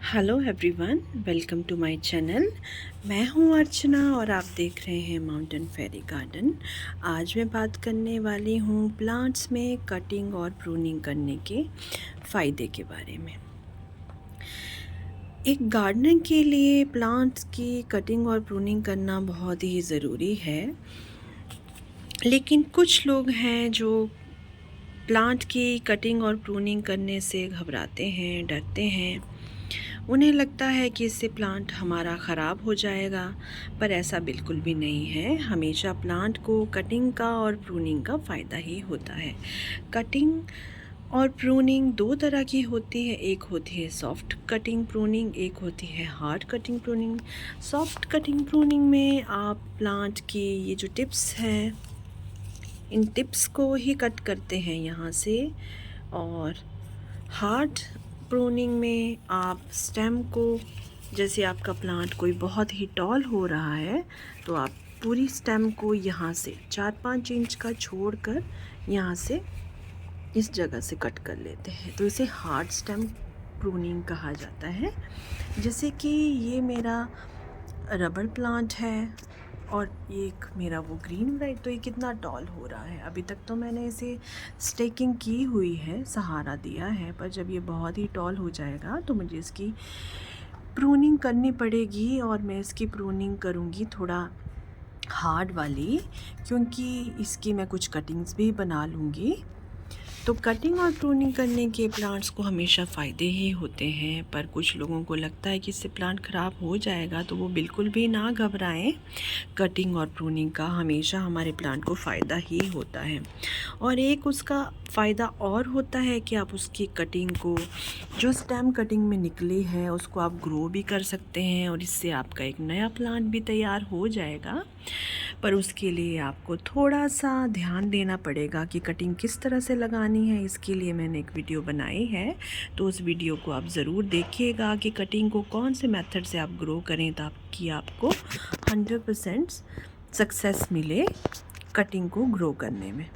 Hello everyone, welcome to my channel. मैं हूं अर्चना और आप देख रहे हैं माउंटेन फेरी गार्डन। आज मैं बात करने वाली हूं प्लांट्स में कटिंग और प्रूनिंग करने के फ़ायदे के बारे में। एक गार्डनर के लिए प्लांट्स की कटिंग और प्रूनिंग करना बहुत ही ज़रूरी है, लेकिन कुछ लोग हैं जो प्लांट की कटिंग और प्रूनिंग करने से घबराते हैं, डरते हैं। उन्हें लगता है कि इससे प्लांट हमारा ख़राब हो जाएगा, पर ऐसा बिल्कुल भी नहीं है। हमेशा प्लांट को कटिंग का और प्रूनिंग का फ़ायदा ही होता है। कटिंग और प्रूनिंग दो तरह की होती है, एक होती है सॉफ्ट कटिंग प्रूनिंग, एक होती है hard cutting pruning. Soft cutting pruning में आप प्लांट की ये जो टिप्स हैं, इन टिप्स को ही कट करते हैं यहाँ से। और हार्ड प्रूनिंग में आप स्टेम को, जैसे आपका प्लांट कोई बहुत ही टॉल हो रहा है, तो आप पूरी स्टेम को यहाँ से 4-5 इंच का छोड़कर यहाँ से इस जगह से कट कर लेते हैं, तो इसे हार्ड स्टेम प्रूनिंग कहा जाता है। जैसे कि ये मेरा रबर प्लांट है और एक मेरा वो ग्रीन वैराइटी, तो ये कितना टॉल हो रहा है। अभी तक तो मैंने इसे स्टेकिंग की हुई है, सहारा दिया है, पर जब ये बहुत ही टॉल हो जाएगा तो मुझे इसकी प्रूनिंग करनी पड़ेगी। और मैं इसकी प्रूनिंग करूँगी थोड़ा हार्ड वाली, क्योंकि इसकी मैं कुछ कटिंग्स भी बना लूँगी। तो कटिंग और प्रूनिंग करने के प्लांट्स को हमेशा फ़ायदे ही होते हैं, पर कुछ लोगों को लगता है कि इससे प्लांट ख़राब हो जाएगा, तो वो बिल्कुल भी ना घबराएं। कटिंग और प्रूनिंग का हमेशा हमारे प्लांट को फ़ायदा ही होता है। और एक उसका फ़ायदा और होता है कि आप उसकी कटिंग को, जो स्टेम कटिंग में निकली है, उसको आप ग्रो भी कर सकते हैं और इससे आपका एक नया प्लांट भी तैयार हो जाएगा। पर उसके लिए आपको थोड़ा सा ध्यान देना पड़ेगा कि कटिंग किस तरह से लगानी है। इसके लिए मैंने एक वीडियो बनाई है, तो उस वीडियो को आप ज़रूर देखिएगा कि कटिंग को कौन से मेथड से आप ग्रो करें ताकि आपको 100% सक्सेस मिले कटिंग को ग्रो करने में।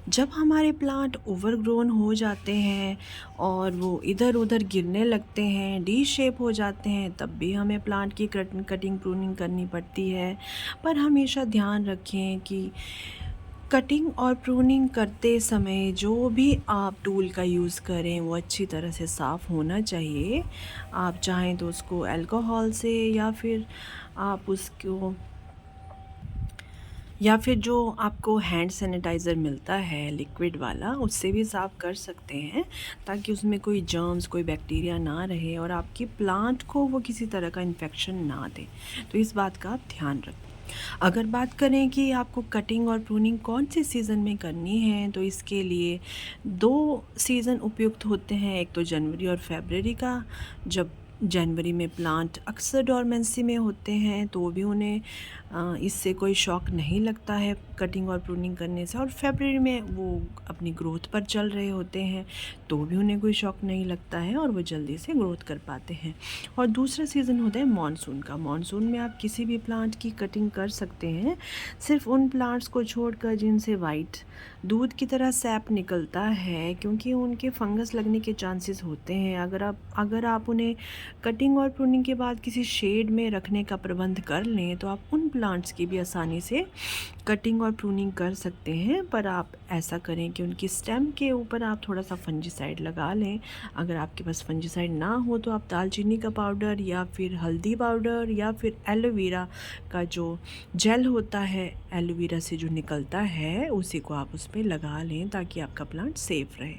जब हमारे प्लांट ओवरग्रोन हो जाते हैं और वो इधर उधर गिरने लगते हैं, डी शेप हो जाते हैं, तब भी हमें प्लांट की कटिंग प्रूनिंग करनी पड़ती है। पर हमेशा ध्यान रखें कि कटिंग और प्रूनिंग करते समय जो भी आप टूल का यूज़ करें वो अच्छी तरह से साफ़ होना चाहिए। आप चाहें तो उसको अल्कोहल से या फिर जो आपको हैंड सैनिटाइज़र मिलता है लिक्विड वाला, उससे भी साफ़ कर सकते हैं, ताकि उसमें कोई जर्म्स, कोई बैक्टीरिया ना रहे और आपकी प्लांट को वो किसी तरह का इन्फेक्शन ना दे। तो इस बात का आप ध्यान रखें। अगर बात करें कि आपको कटिंग और प्रूनिंग कौन से सीज़न में करनी है, तो इसके लिए 2 सीज़न उपयुक्त होते हैं। एक तो जनवरी और फरवरी का। जब जनवरी में प्लांट अक्सर डोरमेंसी में होते हैं, तो भी उन्हें इससे कोई शॉक नहीं लगता है कटिंग और प्रूनिंग करने से। और फरवरी में वो अपनी ग्रोथ पर चल रहे होते हैं, तो भी उन्हें कोई शॉक नहीं लगता है और वो जल्दी से ग्रोथ कर पाते हैं। और दूसरा सीज़न होता है मानसून का। मानसून में आप किसी भी प्लांट की कटिंग कर सकते हैं, सिर्फ उन प्लांट्स को छोड़कर जिनसे वाइट दूध की तरह सैप निकलता है, क्योंकि उनके फंगस लगने के चांसेस होते हैं। अगर आप उन्हें कटिंग और प्रूनिंग के बाद किसी शेड में रखने का प्रबंध कर लें, तो आप उन प्लांट्स की भी आसानी से कटिंग और प्रूनिंग कर सकते हैं। पर आप ऐसा करें कि उनकी स्टेम के ऊपर आप थोड़ा सा फंजीसाइड लगा लें। अगर आपके पास फंजीसाइड ना हो तो आप दालचीनी का पाउडर या फिर हल्दी पाउडर या फिर एलोवेरा का जो जेल होता है, एलोवेरा से जो निकलता है, उसी को आप उस पर लगा लें ताकि आपका प्लांट सेफ़ रहे।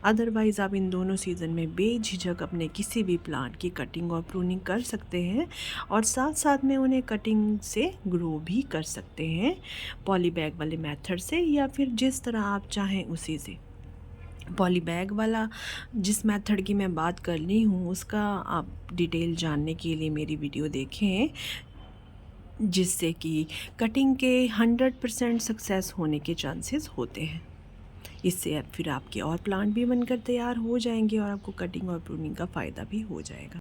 अदरवाइज़ आप इन दोनों सीज़न में बेझिझक अपने किसी भी प्लांट की कटिंग और प्रूनिंग कर सकते हैं और साथ साथ में उन्हें कटिंग से ग्रो भी कर सकते हैं, पॉली बैग वाले मेथड से या फिर जिस तरह आप चाहें उसी से। पॉली बैग वाला जिस मेथड की मैं बात कर रही हूँ, उसका आप डिटेल जानने के लिए मेरी वीडियो देखें, जिससे कि कटिंग के 100% सक्सेस होने के चांसेस होते हैं। इससे फिर आपके और प्लांट भी बनकर तैयार हो जाएंगे और आपको कटिंग और प्रूनिंग का फ़ायदा भी हो जाएगा।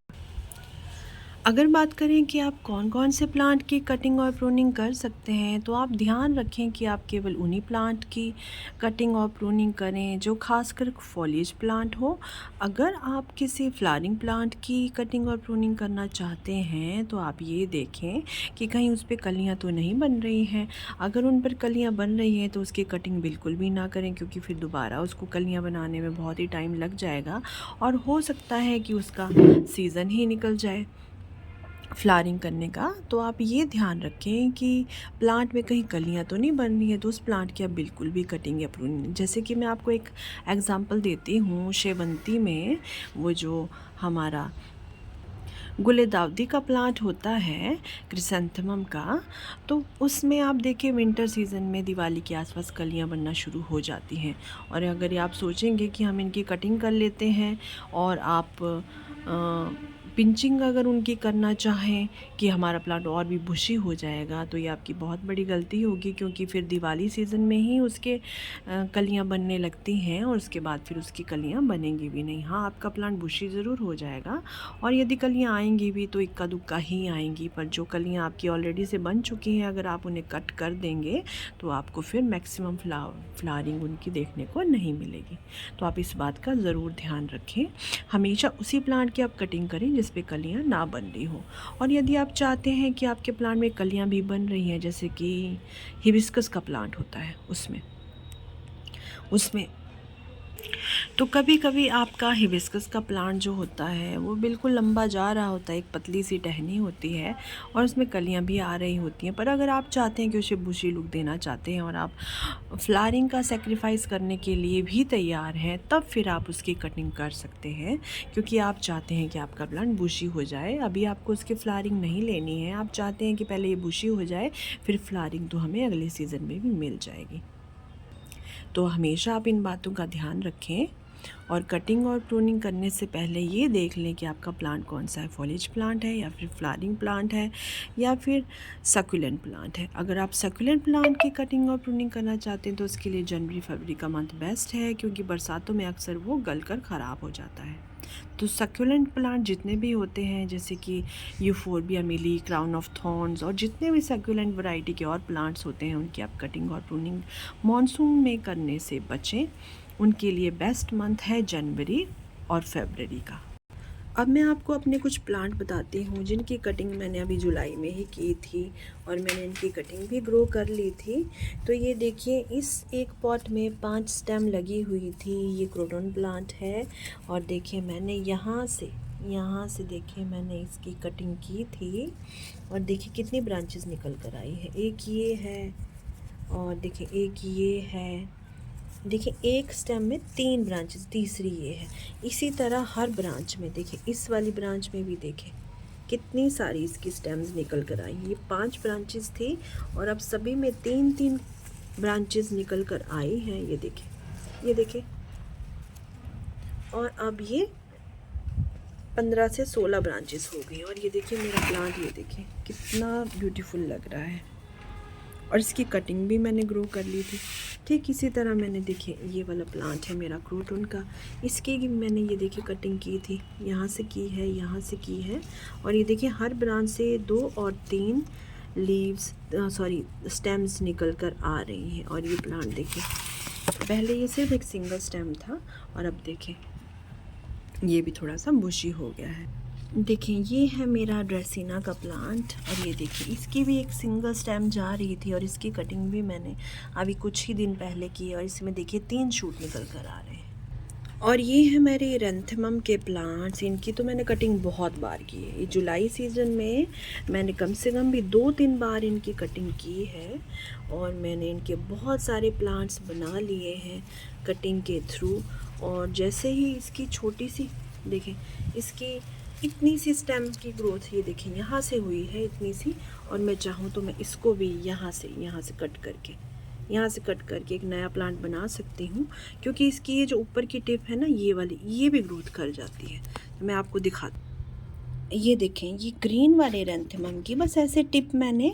अगर बात करें कि आप कौन-कौन से प्लांट की कटिंग और प्रूनिंग कर सकते हैं, तो आप ध्यान रखें कि आप केवल उन्हीं प्लांट की कटिंग और प्रूनिंग करें जो खासकर फॉलिएज प्लांट हो। अगर आप किसी फ्लावरिंग प्लांट की कटिंग और प्रूनिंग करना चाहते हैं, तो आप ये देखें कि कहीं उस पे कलियाँ तो नहीं बन रही हैं। अगर उन पर कलियाँ बन रही हैं, तो उसकी कटिंग बिल्कुल भी ना करें, क्योंकि फिर दोबारा उसको कलियाँ बनाने में बहुत ही टाइम लग जाएगा और हो सकता है कि उसका सीज़न ही निकल जाए फ्लावरिंग करने का। तो आप ये ध्यान रखें कि प्लांट में कहीं कलियाँ तो नहीं बन रही है, तो उस प्लांट की आप बिल्कुल भी कटिंग या प्रूनिंग। जैसे कि मैं आपको एक एग्जांपल देती हूँ, शेवंती में वो जो हमारा गुलदाउदी का प्लांट होता है, क्रिसैंथेमम का, तो उसमें आप देखिए विंटर सीज़न में दिवाली के आसपास कलियां बनना शुरू हो जाती हैं। और अगर आप सोचेंगे कि हम इनकी कटिंग कर लेते हैं और आप पिंचिंग अगर उनकी करना चाहें कि हमारा प्लांट और भी बुशी हो जाएगा, तो ये आपकी बहुत बड़ी गलती होगी, क्योंकि फिर दिवाली सीज़न में ही उसके कलियां बनने लगती हैं और उसके बाद फिर उसकी कलियां बनेंगी भी नहीं। हाँ, आपका प्लांट बुशी ज़रूर हो जाएगा और यदि कलियां आएंगी भी तो इक्का दुक्का ही आएंगी, पर जो कलियां आपकी ऑलरेडी से बन चुकी हैं, अगर आप उन्हें कट कर देंगे तो आपको फिर मैक्सिमम फ्लावरिंग उनकी देखने को नहीं मिलेगी। तो आप इस बात का ज़रूर ध्यान रखें, हमेशा उसी प्लांट की आप कटिंग करें जिस पे कलियां ना बन रही हो। और यदि आप चाहते हैं कि आपके प्लांट में कलियां भी बन रही हैं, जैसे कि हिबिस्कस का प्लांट होता है, उसमें उसमें तो कभी कभी आपका हिबिस्कस का प्लांट जो होता है वो बिल्कुल लंबा जा रहा होता है, एक पतली सी टहनी होती है और उसमें कलियां भी आ रही होती हैं। पर अगर आप चाहते हैं कि उसे बुशी लुक देना चाहते हैं और आप फ्लावरिंग का सेक्रीफाइस करने के लिए भी तैयार हैं, तब फिर आप उसकी कटिंग कर सकते हैं, क्योंकि आप चाहते हैं कि आपका प्लांट बुशी हो जाए। अभी आपको उसकी फ्लावरिंग नहीं लेनी है, आप चाहते हैं कि पहले ये बुशी हो जाए, फिर फ्लावरिंग तो हमें अगले सीज़न में भी मिल जाएगी। तो हमेशा आप इन बातों का ध्यान रखें और कटिंग और प्रूनिंग करने से पहले ये देख लें कि आपका प्लांट कौन सा है, फॉलिएज प्लांट है या फिर फ्लावरिंग प्लांट है या फिर सक्यूलेंट प्लांट है। अगर आप सक्यूलेंट प्लांट की कटिंग और प्रूनिंग करना चाहते हैं तो उसके लिए जनवरी फरवरी का मंथ बेस्ट है, क्योंकि बरसातों में अक्सर वो गल कर ख़राब हो जाता है। तो सक्यूलेंट प्लांट जितने भी होते हैं, जैसे कि Euphorbia milii, crown of thorns और जितने भी सक्यूलेंट वैरायटी के और प्लांट्स होते हैं, उनकी आप कटिंग और प्रूनिंग मॉनसून में करने से बचें। उनके लिए बेस्ट मंथ है जनवरी और फरवरी का। अब मैं आपको अपने कुछ प्लांट बताती हूँ जिनकी कटिंग मैंने अभी जुलाई में ही की थी और मैंने इनकी कटिंग भी ग्रो कर ली थी। तो ये देखिए, इस एक पॉट में 5 स्टेम लगी हुई थी। ये क्रोटन प्लांट है और देखिए मैंने यहाँ से देखिए मैंने इसकी कटिंग की थी और देखिए कितनी ब्रांचेस निकल कर आई है। एक ये है और देखिए एक ये है, देखिए एक स्टेम में 3 ब्रांचेस, तीसरी ये है। इसी तरह हर ब्रांच में देखिए, इस वाली ब्रांच में भी देखिए कितनी सारी इसकी स्टेम्स निकल कर आई। ये 5 ब्रांचेस थी और अब सभी में 3-3 ब्रांचेस निकल कर आई हैं। ये देखिए और अब ये 15 से 16 ब्रांचेस हो गई। और ये देखिए मेरा प्लांट, ये देखिए कितना ब्यूटीफुल लग रहा है और इसकी कटिंग भी मैंने ग्रो कर ली थी। ठीक इसी तरह मैंने देखिए ये वाला प्लांट है मेरा क्रोटन का, इसकी भी मैंने ये देखिए कटिंग की थी, यहाँ से की है, यहाँ से की है। और ये देखिए हर ब्रांच से 2 और 3 लीव्स स्टेम्स निकल कर आ रही हैं। और ये प्लांट देखिए, पहले ये सिर्फ एक सिंगल स्टेम था और अब देखिए ये भी थोड़ा सा बुशी हो गया है। देखिए ये है मेरा ड्रेसिना का प्लांट और ये देखिए इसकी भी एक सिंगल स्टेम जा रही थी और इसकी कटिंग भी मैंने अभी कुछ ही दिन पहले की और इसमें देखिए 3 शूट निकल कर आ रहे हैं। और ये है मेरे एरेंथेमम के प्लांट्स, इनकी तो मैंने कटिंग बहुत बार की है। ये जुलाई सीज़न में मैंने कम से कम भी 2-3 बार इनकी कटिंग की है और मैंने इनके बहुत सारे प्लांट्स बना लिए हैं कटिंग के थ्रू। और जैसे ही इसकी छोटी सी देखें, इसकी इतनी सी स्टेम की ग्रोथ ये देखें यहाँ से हुई है इतनी सी, और मैं चाहूँ तो मैं इसको भी यहाँ से कट करके एक नया प्लांट बना सकती हूँ, क्योंकि इसकी ये जो ऊपर की टिप है ना, ये वाली, ये भी ग्रोथ कर जाती है। तो मैं आपको दिखाती ये देखें, ये ग्रीन वाले एरेंथेमम की बस ऐसे टिप मैंने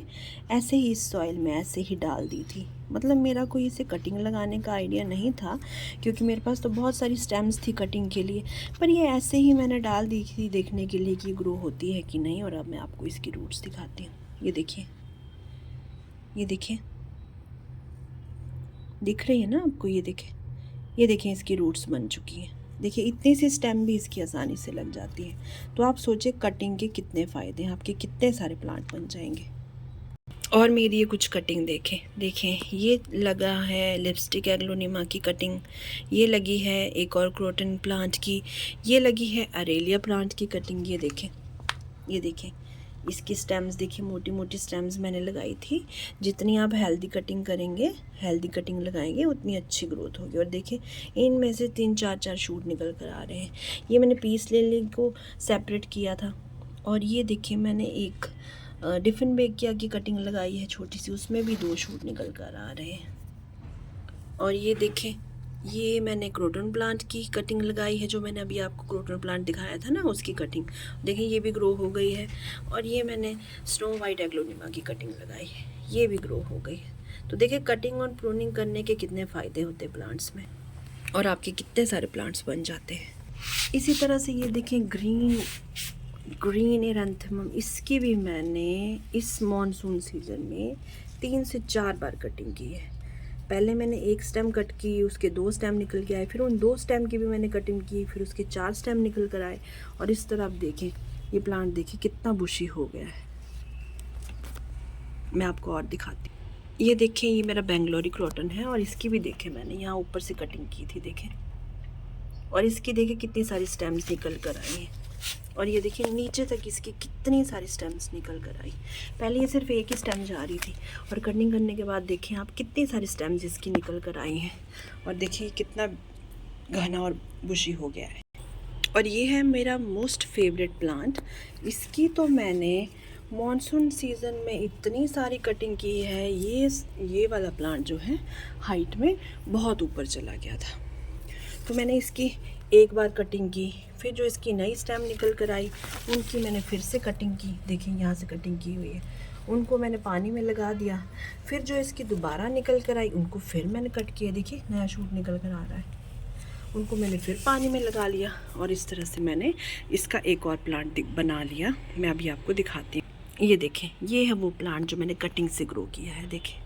ऐसे ही इस सॉइल में ऐसे ही डाल दी थी। मतलब मेरा कोई इसे कटिंग लगाने का आइडिया नहीं था, क्योंकि मेरे पास तो बहुत सारी स्टेम्स थी कटिंग के लिए, पर ये ऐसे ही मैंने डाल दी थी देखने के लिए कि ग्रो होती है कि नहीं। और अब मैं आपको इसकी रूट्स दिखाती हूँ। ये देखिए, ये देखिए, दिख रही है ना आपको? ये देखें इसकी रूट्स बन चुकी हैं। देखिए इतनी सी स्टेम भी इसकी आसानी से लग जाती है। तो आप सोचिए कटिंग के कितने फ़ायदे हैं, आपके कितने सारे प्लांट बन जाएंगे। और मेरी ये कुछ कटिंग देखें, ये लगा है लिपस्टिक एग्लोनिमा की कटिंग, ये लगी है एक और क्रोटन प्लांट की, ये लगी है अरेलिया प्लांट की कटिंग। ये देखें इसकी स्टेम्स देखिए, मोटी मोटी स्टेम्स मैंने लगाई थी। जितनी आप हेल्दी कटिंग करेंगे, हेल्दी कटिंग लगाएंगे, उतनी अच्छी ग्रोथ होगी। और देखिए इनमें से 3-4 शूट निकल कर आ रहे हैं। ये मैंने पीस लिली को सेपरेट किया था। और ये देखिए मैंने एक डिफिन बेकिया की कटिंग लगाई है छोटी सी, उसमें भी 2 शूट निकल कर आ रहे हैं। और ये देखें, ये मैंने क्रोटन प्लांट की कटिंग लगाई है, जो मैंने अभी आपको क्रोटन प्लांट दिखाया था ना, उसकी कटिंग। देखिए ये भी ग्रो हो गई है। और ये मैंने स्नो वाइट एग्लोनिमा की कटिंग लगाई है, ये भी ग्रो हो गई है। तो देखिए कटिंग और प्रूनिंग करने के कितने फ़ायदे होते हैं प्लांट्स में, और आपके कितने सारे प्लांट्स बन जाते हैं। इसी तरह से ये देखें ग्रीन एरेंथेमम, इसकी भी मैंने इस मॉनसून सीज़न में 3 से 4 बार कटिंग की है। पहले मैंने 1 स्टेम कट की, उसके 2 स्टेम निकल के आए, फिर उन 2 स्टेम की भी मैंने कटिंग की, फिर उसके 4 स्टेम निकल कर आए। और इस तरह आप देखें, ये प्लांट देखिए कितना बुशी हो गया है। मैं आपको और दिखाती हूँ। ये देखें, ये मेरा बेंगलोरी क्रोटन है, और इसकी भी देखें मैंने यहाँ ऊपर से कटिंग की थी, देखें। और इसकी देखें कितनी सारी स्टेम्स निकल कर आई हैं। और ये देखिए नीचे तक इसकी कितनी सारी स्टेम्स निकल कर आई। पहले ये सिर्फ एक ही स्टेम जा रही थी, और कटिंग करने के बाद देखें आप कितनी सारी स्टेम्स इसकी निकल कर आई हैं। और देखिए कितना घना और बुशी हो गया है। और ये है मेरा मोस्ट फेवरेट प्लांट। इसकी तो मैंने मॉनसून सीज़न में इतनी सारी कटिंग की है। ये वाला प्लांट जो है हाइट में बहुत ऊपर चला गया था, तो मैंने इसकी एक बार कटिंग की, फिर जो इसकी नई स्टेम निकल कर आई उनकी मैंने फिर से कटिंग की। देखिए यहाँ से कटिंग की हुई है, उनको मैंने पानी में लगा दिया। फिर जो इसकी दोबारा निकल कर आई उनको फिर मैंने कट किया। देखिए नया शूट निकल कर आ रहा है, उनको मैंने फिर पानी में लगा लिया। और इस तरह से मैंने इसका एक और प्लांट बना लिया। मैं अभी आपको दिखाती हूँ। ये देखें, ये है वो प्लांट जो मैंने कटिंग से ग्रो किया है। देखें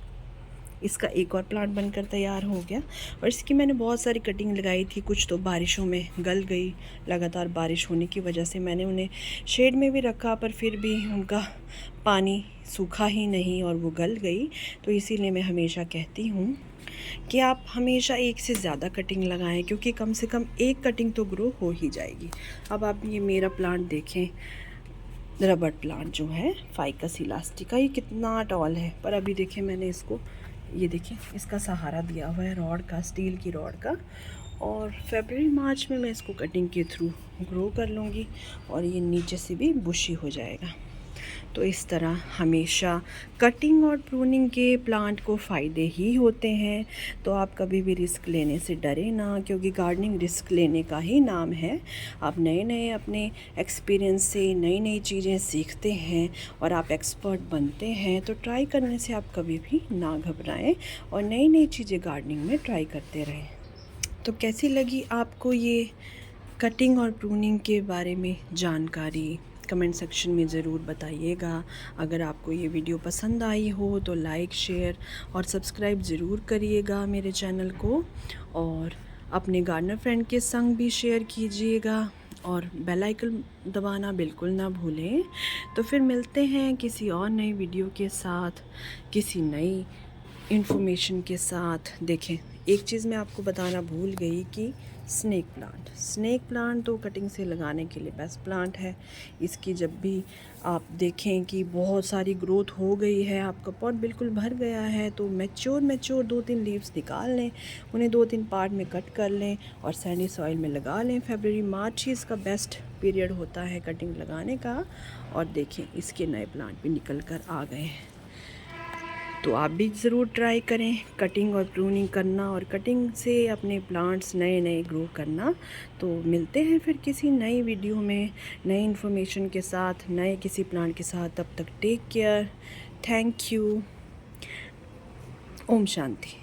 इसका एक और प्लांट बनकर तैयार हो गया। और इसकी मैंने बहुत सारी कटिंग लगाई थी, कुछ तो बारिशों में गल गई। लगातार बारिश होने की वजह से मैंने उन्हें शेड में भी रखा, पर फिर भी उनका पानी सूखा ही नहीं और वो गल गई। तो इसीलिए मैं हमेशा कहती हूँ कि आप हमेशा एक से ज़्यादा कटिंग लगाएं, क्योंकि कम से कम एक कटिंग तो ग्रो हो ही जाएगी। अब आप ये मेरा प्लांट देखें, रबर प्लांट जो है फाइकस इलास्टिका, ये कितना टॉल है। पर अभी देखें मैंने इसको, ये देखिए इसका सहारा दिया हुआ है रॉड का, स्टील की रॉड का। और फरवरी मार्च में मैं इसको कटिंग के थ्रू ग्रो कर लूँगी, और ये नीचे से भी बुशी हो जाएगा। तो इस तरह हमेशा कटिंग और प्रूनिंग के प्लांट को फ़ायदे ही होते हैं। तो आप कभी भी रिस्क लेने से डरे ना, क्योंकि गार्डनिंग रिस्क लेने का ही नाम है। आप नए नए अपने एक्सपीरियंस से नई नई चीज़ें सीखते हैं और आप एक्सपर्ट बनते हैं। तो ट्राई करने से आप कभी भी ना घबराएं और नई नई चीज़ें गार्डनिंग में ट्राई करते रहें। तो कैसी लगी आपको ये कटिंग और प्रूनिंग के बारे में जानकारी? कमेंट सेक्शन में ज़रूर बताइएगा। अगर आपको ये वीडियो पसंद आई हो तो लाइक, शेयर और सब्सक्राइब ज़रूर करिएगा मेरे चैनल को, और अपने गार्डनर फ्रेंड के संग भी शेयर कीजिएगा, और बेल आइकन दबाना बिल्कुल ना भूलें। तो फिर मिलते हैं किसी और नई वीडियो के साथ, किसी नई इन्फॉर्मेशन के साथ। देखें एक चीज़ मैं आपको बताना भूल गई कि स्नेक प्लांट तो कटिंग से लगाने के लिए बेस्ट प्लांट है। इसकी जब भी आप देखें कि बहुत सारी ग्रोथ हो गई है, आपका पॉट बिल्कुल भर गया है, तो मैच्योर 2-3 लीव्स निकाल लें, उन्हें 2-3 पार्ट में कट कर लें और सैंडी सॉइल में लगा लें। फरवरी मार्च ही इसका बेस्ट पीरियड होता है कटिंग लगाने का। और देखें इसके नए प्लांट भी निकल कर आ गए हैं। तो आप भी ज़रूर ट्राई करें कटिंग और प्रूनिंग करना, और कटिंग से अपने प्लांट्स नए नए ग्रो करना। तो मिलते हैं फिर किसी नई वीडियो में नई इन्फॉर्मेशन के साथ, नए किसी प्लांट के साथ। तब तक टेक केयर। Thank you. ओम शांति।